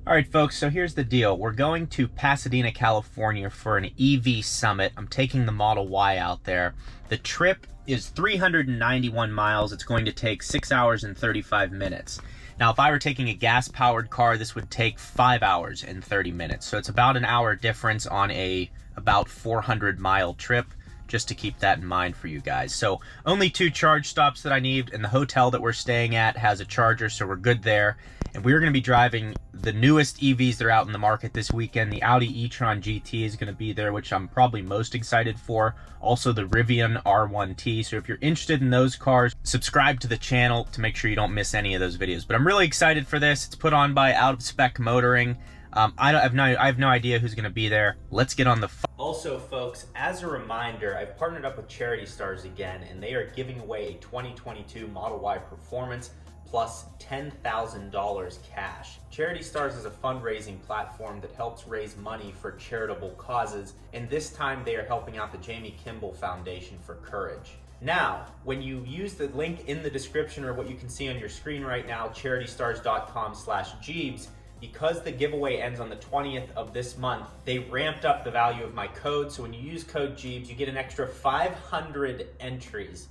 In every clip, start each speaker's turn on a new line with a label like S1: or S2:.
S1: All right, folks, so here's the deal. We're going to Pasadena, California for an EV summit. I'm taking the Model Y out there. The trip is 391 miles. It's going to take 6 hours and 35 minutes. Now, if I were taking a gas-powered car, this would take 5 hours and 30 minutes. So it's about an hour difference on a about 400-mile trip, just to keep that in mind for you guys. So only 2 charge stops that I need, and the hotel that we're staying at has a charger, so we're good there. And we're going to be driving the newest EVs that are out in the market this weekend. The Audi e-tron GT is going to be there, which I'm probably most excited for. Also the Rivian R1T. So if you're interested in those cars, subscribe to the channel to make sure you don't miss any of those videos. But I'm really excited for this. It's put on by Out of Spec Motoring. I have no idea who's going to be there. Let's get on the phone. Also, folks, as a reminder, I've partnered up with Charity Stars again, and they are giving away a 2022 Model Y Performance plus $10,000 cash. Charity Stars is a fundraising platform that helps raise money for charitable causes, and this time they are helping out the Jamie Kimball Foundation for Courage. Now, when you use the link in the description or what you can see on your screen right now, charitystars.com/Gjeebs, because the giveaway ends on the 20th of this month, they ramped up the value of my code. So when you use code Gjeebs, you get an extra 500 entries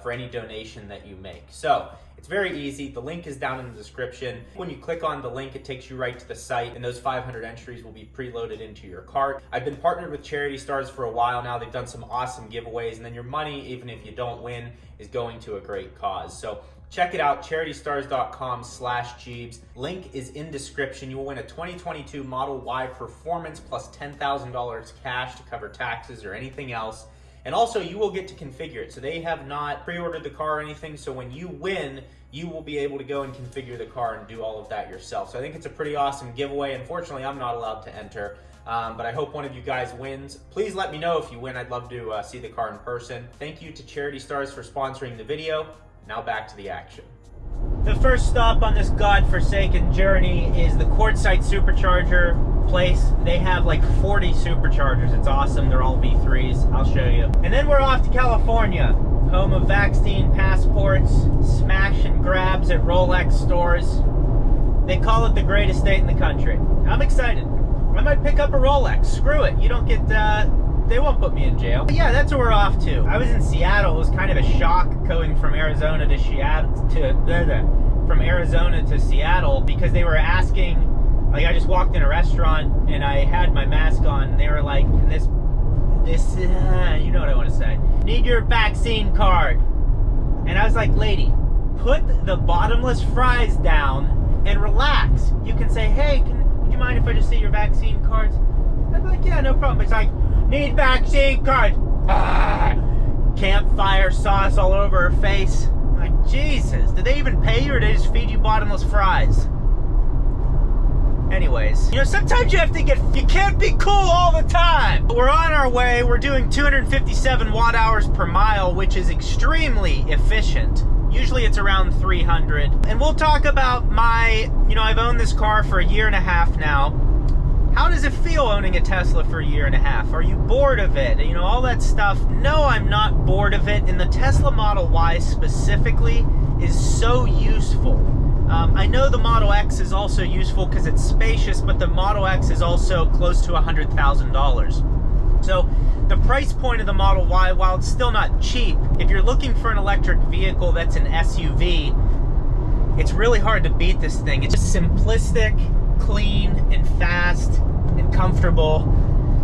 S1: for any donation that you make. So it's very easy. The link is down in the description. When you click on the link, it takes you right to the site, and those 500 entries will be preloaded into your cart. I've been partnered with Charity Stars for a while now. They've done some awesome giveaways, and then your money, even if you don't win, is going to a great cause. So check it out, charitystars.com/Gjeebs. Link is in description. You will win a 2022 Model Y Performance plus $10,000 cash to cover taxes or anything else. And also, you will get to configure it. So they have not pre-ordered the car or anything. So when you win, you will be able to go and configure the car and do all of that yourself. So I think it's a pretty awesome giveaway. Unfortunately, I'm not allowed to enter, but I hope one of you guys wins. Please let me know if you win. I'd love to see the car in person. Thank you to Charity Stars for sponsoring the video. Now back to the action. The first stop on this godforsaken journey is the Quartzsite Supercharger place. They have like 40 superchargers. It's awesome. They're all V3s. I'll show you. And then we're off to California, home of vaccine passports, smash and grabs at Rolex stores. They call it the greatest state in the country. I'm excited. I might pick up a Rolex. Screw it. You don't get they won't put me in jail. But yeah, that's where we're off to. I was in Seattle. It was kind of a shock going from Arizona to Seattle because they were asking, like, I just walked in a restaurant and I had my mask on, and they were like, you know what I want to say. Need your vaccine card. And I was like, lady, put the bottomless fries down and relax. You can say, hey, would you mind if I just see your vaccine cards? I'd be like, yeah, no problem. It's like, need vaccine cards. Campfire sauce all over her face. I'm like, Jesus, did they even pay you, or did they just feed you bottomless fries? Anyways, you know, sometimes you can't be cool all the time. We're on our way. We're doing 257 watt hours per mile, which is extremely efficient. Usually it's around 300. And we'll talk about I've owned this car for a year and a half now. How does it feel owning a Tesla for a year and a half? Are you bored of it? You know, all that stuff. No, I'm not bored of it. And the Tesla Model Y specifically is so useful. I know the Model X is also useful because it's spacious, but the Model X is also close to $100,000. So the price point of the Model Y, while it's still not cheap, if you're looking for an electric vehicle that's an SUV, it's really hard to beat this thing. It's just simplistic, clean, and fast, and comfortable.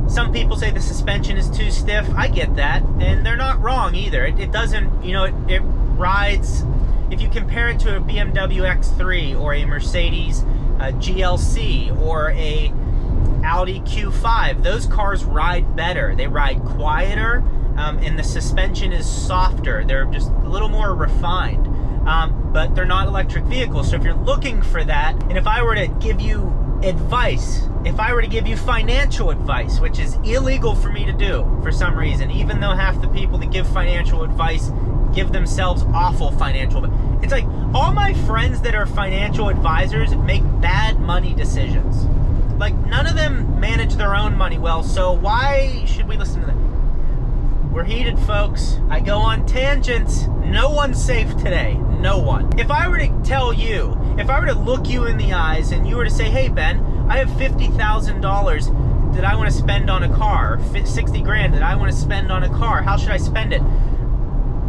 S1: Some people say the suspension is too stiff. I get that, and they're not wrong either. It doesn't, it rides. If you compare it to a BMW X3 or a Mercedes GLC or a Audi Q5, those cars ride better. They ride quieter, and the suspension is softer. They're just a little more refined, but they're not electric vehicles. So if you're looking for that, and if I were to give you advice, if I were to give you financial advice, which is illegal for me to do for some reason, even though half the people that give financial advice give themselves awful financial advice. It's like all my friends that are financial advisors make bad money decisions. Like, none of them manage their own money well, so why should we listen to them? We're heated, folks. I go on tangents. No one's safe today. No one. If I were to tell you, if I were to look you in the eyes and you were to say, hey Ben, I have $50,000 that I want to spend on a car, 60 grand that I want to spend on a car, how should I spend it?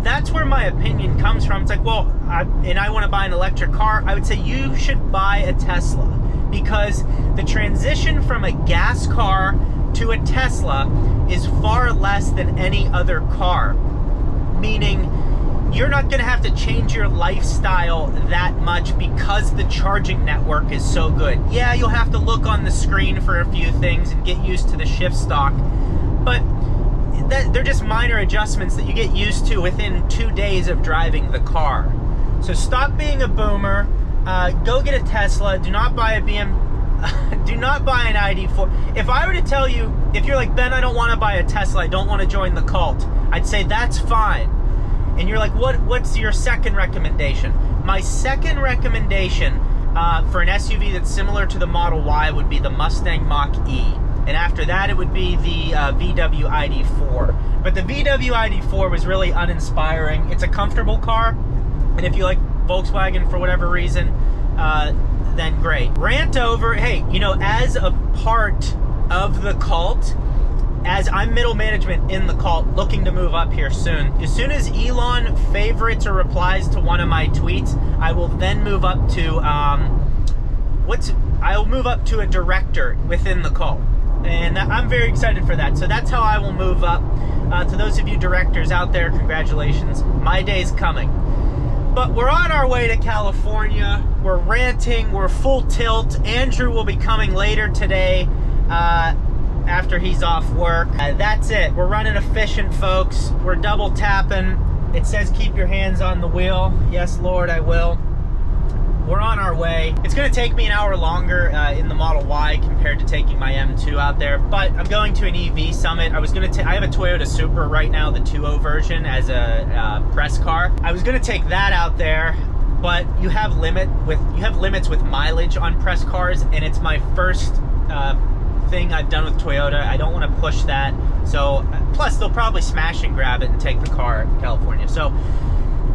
S1: That's where my opinion comes from. It's like, well, I want to buy an electric car. I would say you should buy a Tesla, because the transition from a gas car to a Tesla is far less than any other car. Meaning, you're not going to have to change your lifestyle that much because the charging network is so good. Yeah, you'll have to look on the screen for a few things and get used to the shift stock, but they're just minor adjustments that you get used to within 2 days of driving the car. So stop being a boomer. Go get a Tesla. Do not buy a do not buy an ID4. If I were to tell you, if you're like, Ben, I don't want to buy a Tesla, I don't want to join the cult, I'd say that's fine. And you're like, what's your second recommendation? My second recommendation for an SUV that's similar to the Model Y would be the Mustang Mach-E. And after that, it would be the VW ID4. But the VW ID4 was really uninspiring. It's a comfortable car, and if you like Volkswagen for whatever reason, then great. Rant over. Hey, you know, as a part of the cult, as I'm middle management in the cult, looking to move up here soon. As soon as Elon favorites or replies to one of my tweets, I will then move up to I'll move up to a director within the cult. And I'm very excited for that. So that's how I will move up. To those of you directors out there, congratulations. My day's coming. But we're on our way to California. We're ranting. We're full tilt. Andrew will be coming later today after he's off work. That's it. We're running efficient, folks. We're double tapping. It says keep your hands on the wheel. Yes, Lord, I will. We're on our way. It's going to take me an hour longer in the Model Y compared to taking my M2 out there, but I'm going to an EV summit. I have a Toyota Supra right now, the 2.0 version, as a press car. I was going to take that out there, but you have limits with mileage on press cars, and it's my first thing I've done with Toyota. I don't want to push that. So plus they'll probably smash and grab it and take the car in California. So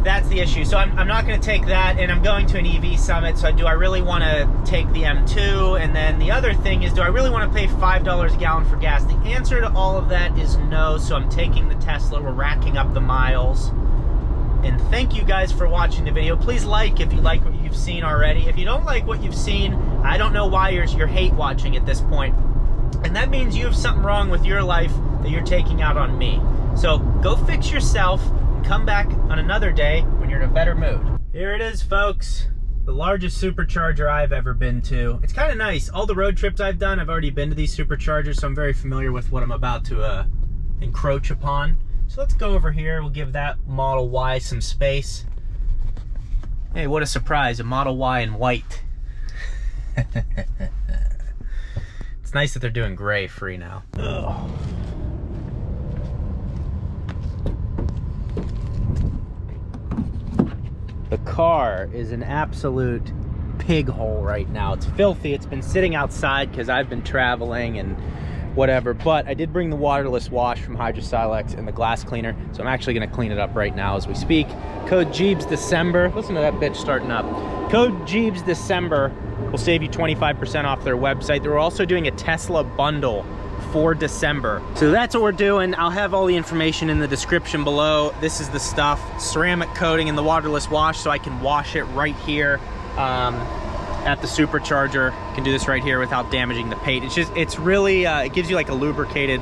S1: that's the issue. So I'm not going to take that, and I'm going to an EV summit. So do I really want to take the M2? And then the other thing is, do I really want to pay $5 a gallon for gas? The answer to all of that is no. So I'm taking the Tesla. We're racking up the miles. And thank you guys for watching the video. Please like if you like what you've seen already. If you don't like what you've seen, I don't know why you're hate watching at this point. And that means you have something wrong with your life that you're taking out on me. So go fix yourself. Come back on another day when you're in a better mood. Here it is, folks. The largest supercharger I've ever been to. It's kind of nice. All the road trips I've done, I've already been to these superchargers, so I'm very familiar with what I'm about to encroach upon. So let's go over here. We'll give that Model Y some space. Hey, what a surprise, a Model Y in white. It's nice that they're doing gray free now. Ugh. The car is an absolute pig hole right now. It's filthy. It's been sitting outside because I've been traveling and whatever, but I did bring the waterless wash from Hydrosilex and the glass cleaner, so I'm actually going to clean it up right now as we speak. Code GJEEBSDECEMBER. Listen to that bitch starting up. Code GJEEBSDECEMBER will save you 25% off their website. They're also doing a Tesla bundle for December. So that's what we're doing. I'll have all the information in the description below. This is the stuff, ceramic coating and the waterless wash, so I can wash it right here at the supercharger. Can do this right here without damaging the paint. It's really, it gives you like a lubricated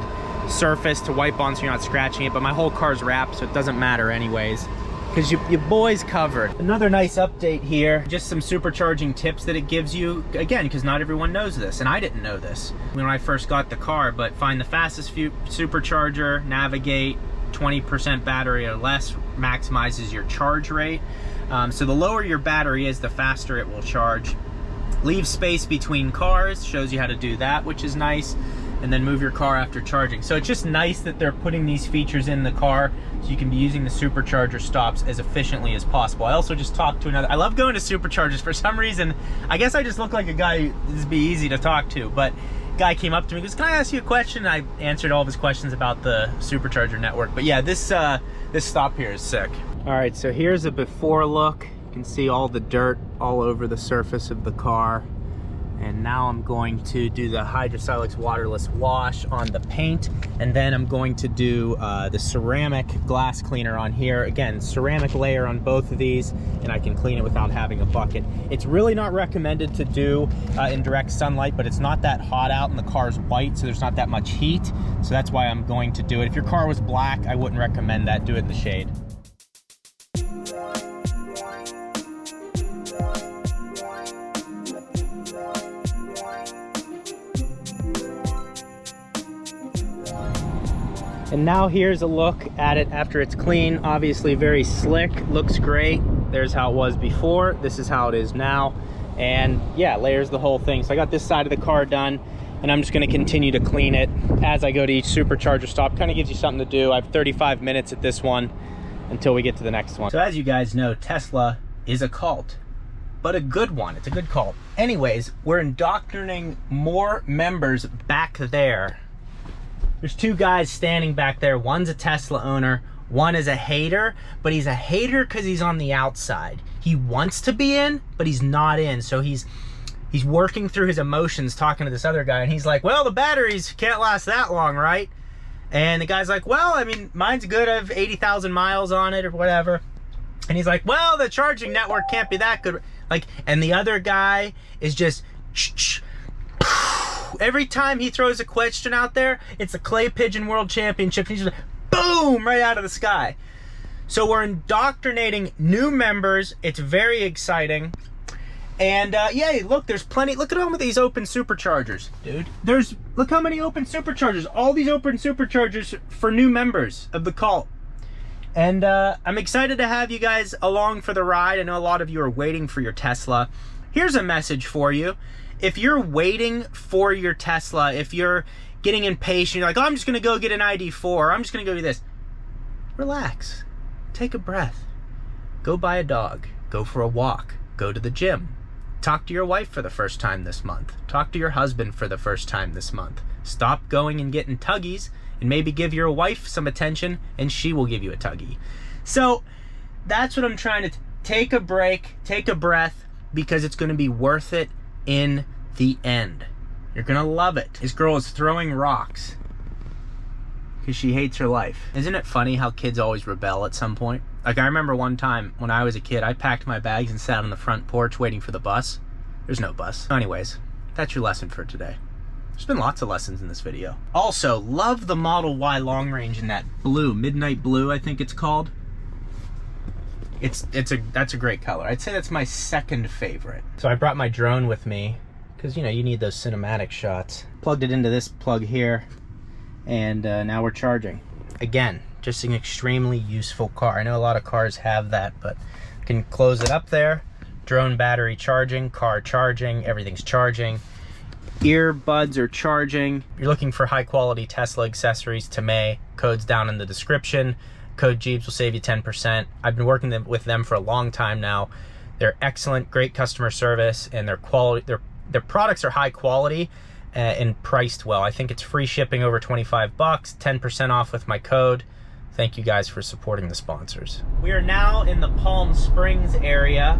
S1: surface to wipe on so you're not scratching it, but my whole car's wrapped, so it doesn't matter anyways, because your boy's covered. Another nice update here, just some supercharging tips that it gives you, again, because not everyone knows this, and I didn't know this when I first got the car, but find the fastest supercharger, navigate, 20% battery or less maximizes your charge rate. So the lower your battery is, the faster it will charge. Leave space between cars, shows you how to do that, which is nice. And then move your car after charging. So it's just nice that they're putting these features in the car so you can be using the supercharger stops as efficiently as possible. I also just talked to another, I love going to superchargers for some reason. I guess I just look like a guy who'd be easy to talk to, but guy came up to me and goes, can I ask you a question? I answered all of his questions about the supercharger network. But yeah, this stop here is sick. All right, so here's a before look. You can see all the dirt all over the surface of the car. And now I'm going to do the Hydrosilix waterless wash on the paint, and then I'm going to do the ceramic glass cleaner on here. Again, ceramic layer on both of these, and I can clean it without having a bucket. It's really not recommended to do in direct sunlight, but it's not that hot out and the car's white, so there's not that much heat. So that's why I'm going to do it. If your car was black, I wouldn't recommend that. Do it in the shade. And now here's a look at it after it's clean. Obviously very slick, looks great. There's how it was before, this is how it is now. And yeah, layers the whole thing. So I got this side of the car done, and I'm just gonna continue to clean it as I go to each supercharger stop. Kind of gives you something to do. I have 35 minutes at this one until we get to the next one. So as you guys know, Tesla is a cult, but a good one. It's a good cult. Anyways, we're indoctrinating more members back there. There's two guys standing back there. One's a Tesla owner, one is a hater, but he's a hater because he's on the outside. He wants to be in, but he's not in. So he's working through his emotions talking to this other guy, and he's like, well, the batteries can't last that long, right? And the guy's like, well, I mean, mine's good. I have 80,000 miles on it or whatever. And he's like, well, the charging network can't be that good. Like, and the other guy is just, every time he throws a question out there, it's a clay pigeon world championship. He's just like, boom, right out of the sky. So we're indoctrinating new members. It's very exciting. And yeah, look, there's plenty. Look at all of these open superchargers, dude. Look how many open superchargers. All these open superchargers for new members of the cult. And I'm excited to have you guys along for the ride. I know a lot of you are waiting for your Tesla. Here's a message for you. If you're waiting for your Tesla, if you're getting impatient, you're like, oh, I'm just gonna go get an ID4, I'm just gonna go do this. Relax, take a breath. Go buy a dog, go for a walk, go to the gym. Talk to your wife for the first time this month. Talk to your husband for the first time this month. Stop going and getting tuggies, and maybe give your wife some attention, and she will give you a tuggie. So that's what I'm trying to take a break, take a breath, because it's gonna be worth it in the end. You're gonna love it. This girl is throwing rocks because she hates her life. Isn't it funny how kids always rebel at some point? Like, I remember one time when I was a kid, I packed my bags and sat on the front porch waiting for the bus. There's no bus. Anyways, that's your lesson for today. There's been lots of lessons in this video. Also, love the Model Y long range in that blue, midnight blue, I think it's called. That's a great color. I'd say that's my second favorite. So I brought my drone with me because, you know, you need those cinematic shots. Plugged it into this plug here, and now we're charging. Again, just an extremely useful car. I know a lot of cars have that, but you can close it up there. Drone battery charging, car charging, everything's charging. Earbuds are charging. You're looking for high quality Tesla accessories to May. Code's down in the description. Code Jeebs will save you 10%. I've been working with them for a long time now. They're excellent, great customer service, and their quality, their products are high quality and priced well. I think it's free shipping over 25 bucks, 10% off with my code. Thank you guys for supporting the sponsors. We are now in the Palm Springs area.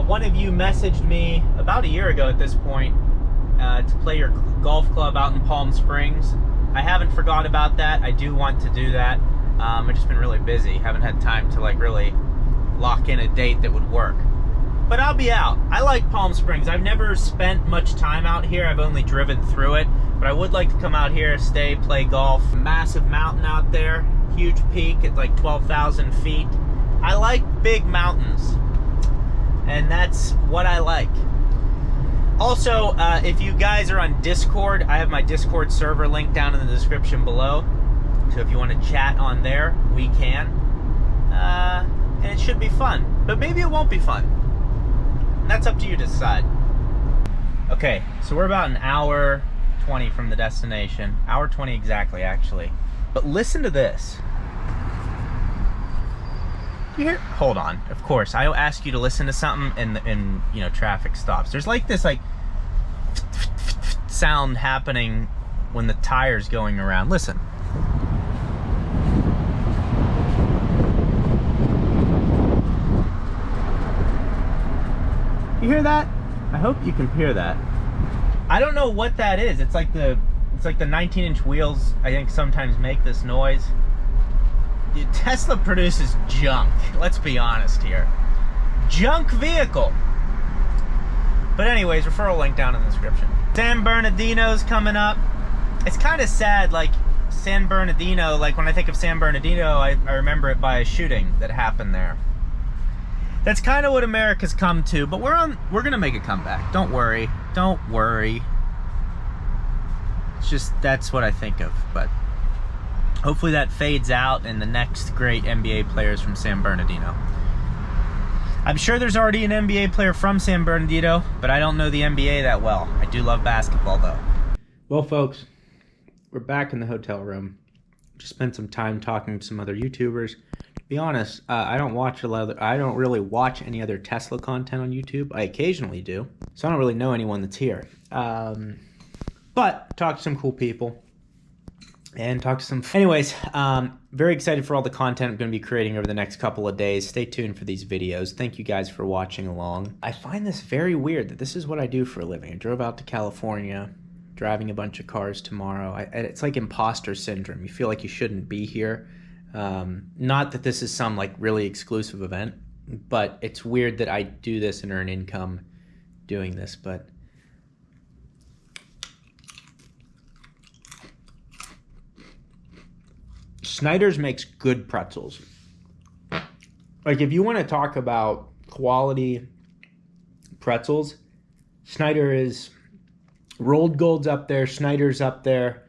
S1: One of you messaged me about a year ago at this point to play your golf club out in Palm Springs. I haven't forgot about that. I do want to do that. I've just been really busy. Haven't had time to like really lock in a date that would work. But I'll be out. I like Palm Springs. I've never spent much time out here. I've only driven through it. But I would like to come out here, stay, play golf. Massive mountain out there. Huge peak at like 12,000 feet. I like big mountains. And that's what I like. Also, if you guys are on Discord, I have my Discord server link down in the description below. So if you want to chat on there, we can. And it should be fun. But maybe it won't be fun. And that's up to you to decide. Okay, so we're about an hour 20 from the destination. Hour 20 exactly, actually. But listen to this. You hear? Hold on. Of course, I ask you to listen to something and you know, traffic stops. There's like this like sound happening when the tire's going around. Listen. You hear that? I hope you can hear that. I don't know what that is. It's like the 19-inch wheels, I think, sometimes make this noise. Dude, Tesla produces junk. Let's be honest here. Junk vehicle. But anyways, referral link down in the description. San Bernardino's coming up. It's kind of sad, like San Bernardino, like when I think of San Bernardino, I remember it by a shooting that happened there. That's kind of what America's come to, but we're gonna make a comeback. Don't worry. Don't worry. It's just, that's what I think of, but hopefully that fades out and the next great NBA players from San Bernardino. I'm sure there's already an NBA player from San Bernardino, but I don't know the NBA that well. I do love basketball though. Well, folks, we're back in the hotel room. Just spent some time talking to some other YouTubers. To be honest, I don't really watch any other Tesla content on YouTube. I occasionally do, so I don't really know anyone that's here. But talk to some cool people and talk to some. Anyways, very excited for all the content I'm going to be creating over the next couple of days. Stay tuned for these videos. Thank you guys for watching along. I find this very weird that this is what I do for a living. I drove out to California, driving a bunch of cars tomorrow. It's like imposter syndrome. You feel like you shouldn't be here. Not that this is some like really exclusive event, but it's weird that I do this and earn income doing this. But Snyder's makes good pretzels. Like, if you want to talk about quality pretzels, Snyder is. Rolled Gold's up there, Snyder's up there.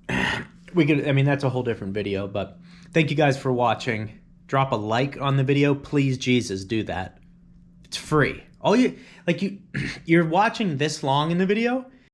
S1: I mean, that's a whole different video, but thank you guys for watching. Drop a like on the video, please, Jesus, do that. It's free. You're watching this long in the video,